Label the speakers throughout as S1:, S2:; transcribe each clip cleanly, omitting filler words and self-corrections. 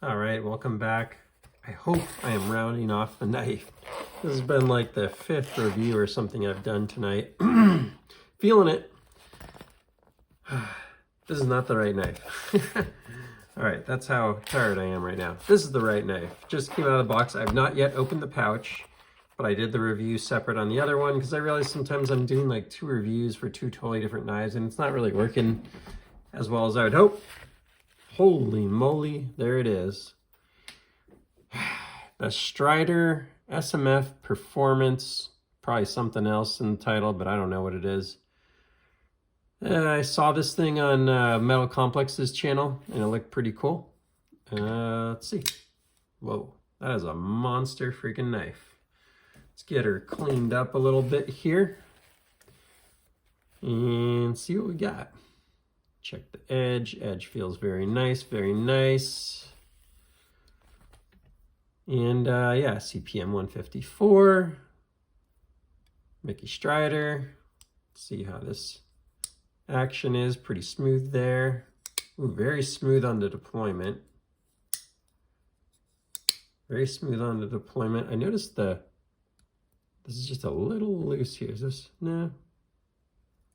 S1: All right, welcome back. I hope I am rounding off the knife. This has been like the 5th review or something I've done tonight. Feeling it. This is not the right knife. All right, that's how tired I am right now. This is the right knife. Just came out of the box. I've not yet opened the pouch, but I did the review separate on the other one because I realized sometimes I'm doing like 2 reviews for 2 totally different knives and it's not really working as well as I would hope. Holy moly, there it is. The Strider SMF Performance, probably something else in the title, but I don't know what it is. I saw this thing on Metal Complex's channel, and it looked pretty cool. Let's see. Whoa, that is a monster freaking knife. Let's get her cleaned up a little bit here and see what we got. Check the edge. Edge feels very nice, very nice. And yeah, CPM 154. Mickey Strider. Let's see how this action is. Pretty smooth there. Ooh, very smooth on the deployment. Very smooth on the deployment. I noticed this is just a little loose here. Is this? No.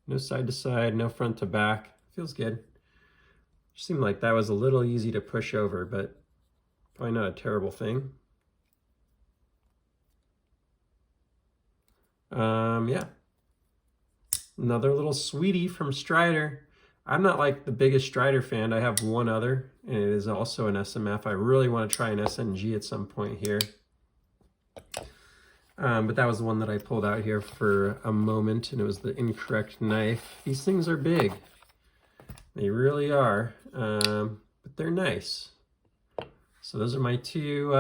S1: No side to side, no front to back. Feels good. Seemed like that was a little easy to push over, but probably not a terrible thing. Yeah. Another little sweetie from Strider. I'm not like the biggest Strider fan. I have one other, and it is also an SMF. I really want to try an SNG at some point here. But that was the one that I pulled out here for a moment, and it was the incorrect knife. These things are big. They really are, but they're nice. So those are my two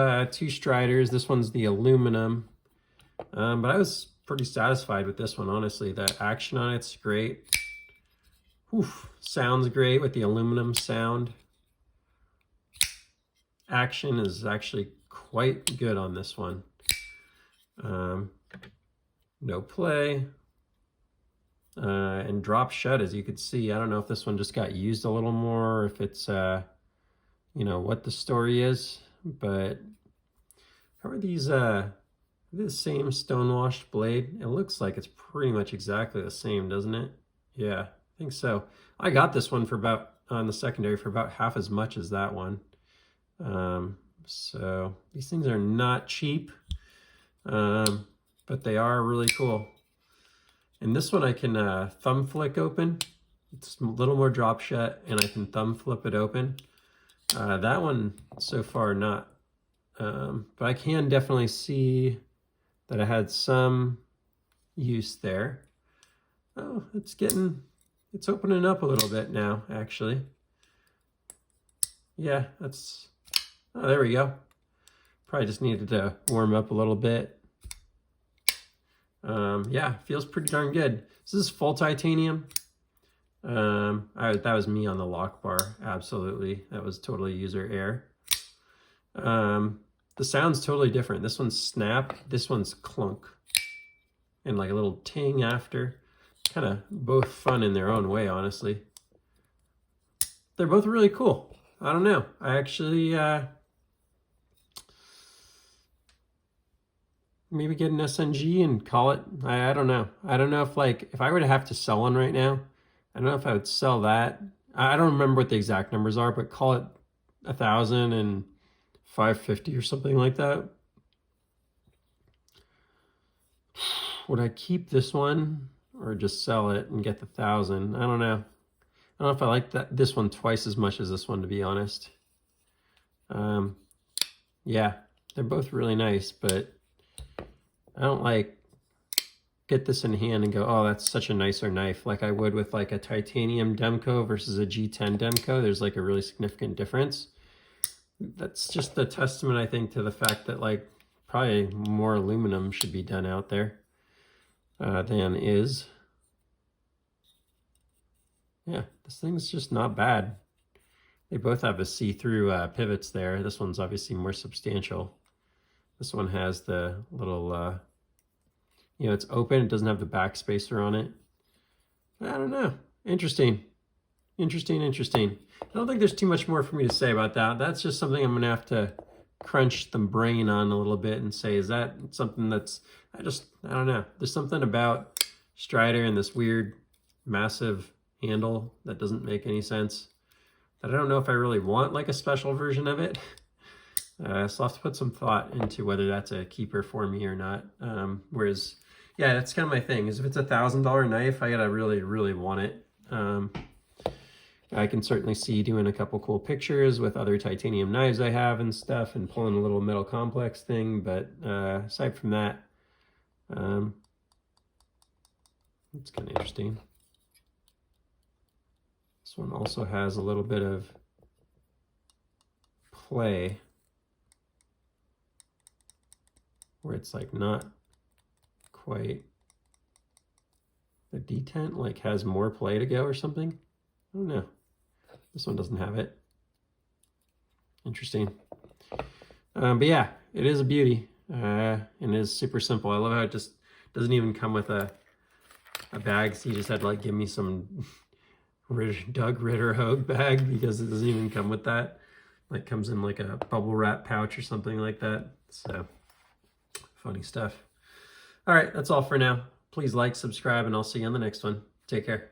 S1: Striders. This one's the aluminum, but I was pretty satisfied with this one, honestly. The action on it's great. Oof, sounds great with the aluminum sound. Action is actually quite good on this one. No play. And drop shut, as you could see. I don't know if this one just got used a little more, or if it's, you know, what the story is, but how are these, the same stone-washed blade? It looks like it's pretty much exactly the same, doesn't it? Yeah, I think so. I got this one for about, on the secondary, for about half as much as that one. So these things are not cheap, but they are really cool. And this one I can thumb flick open. It's a little more drop shut, and I can thumb flip it open. That one, so far, not. But I can definitely see that I had some use there. Oh, it's opening up a little bit now, actually. Yeah, oh, there we go. Probably just needed to warm up a little bit. Yeah, feels pretty darn good. This is full titanium. That was me on the lock bar. Absolutely. That was totally user error. The sound's totally different. This one's snap. This one's clunk. And like a little ting after. Kind of both fun in their own way, honestly. They're both really cool. I don't know. I actually, maybe get an SNG and call it. I don't know. I don't know if, like, if I were to have to sell one right now, I don't know if I would sell that. I don't remember what the exact numbers are, but call it 1,000 and 550 or something like that. Would I keep this one or just sell it and get the 1,000? I don't know. I don't know if I like this one twice as much as this one, to be honest. Yeah, they're both really nice, but I don't like get this in hand and go, oh, that's such a nicer knife, like I would with like a titanium Demco versus a G10 Demco. There's like a really significant difference. That's just a testament, I think, to the fact that like probably more aluminum should be done out there than is. Yeah, this thing's just not bad. They both have a see-through pivots there. This one's obviously more substantial. This one has the little, you know, it's open. It doesn't have the back spacer on it. I don't know. Interesting. Interesting, interesting. I don't think there's too much more for me to say about that. That's just something I'm gonna have to crunch the brain on a little bit and say, is that something that's, I don't know. There's something about Strider and this weird massive handle that doesn't make any sense, that I don't know if I really want like a special version of it. So I'll have to put some thought into whether that's a keeper for me or not. Whereas, yeah, that's kind of my thing, is if it's $1,000 knife, I gotta really, really want it. I can certainly see doing a couple cool pictures with other titanium knives I have and stuff, and pulling a little metal complex thing, but aside from that, it's kind of interesting. This one also has a little bit of play, where it's like not quite, the detent like has more play to go or something. I don't know. This one doesn't have it. Interesting. But yeah, it is a beauty, and it is super simple. I love how it just doesn't even come with a bag, so you just had to like give me some Doug Ritter Hogue bag, because it doesn't even come with that. Like comes in like a bubble wrap pouch or something like that. So funny stuff. All right, that's all for now. Please like, subscribe, and I'll see you on the next one. Take care.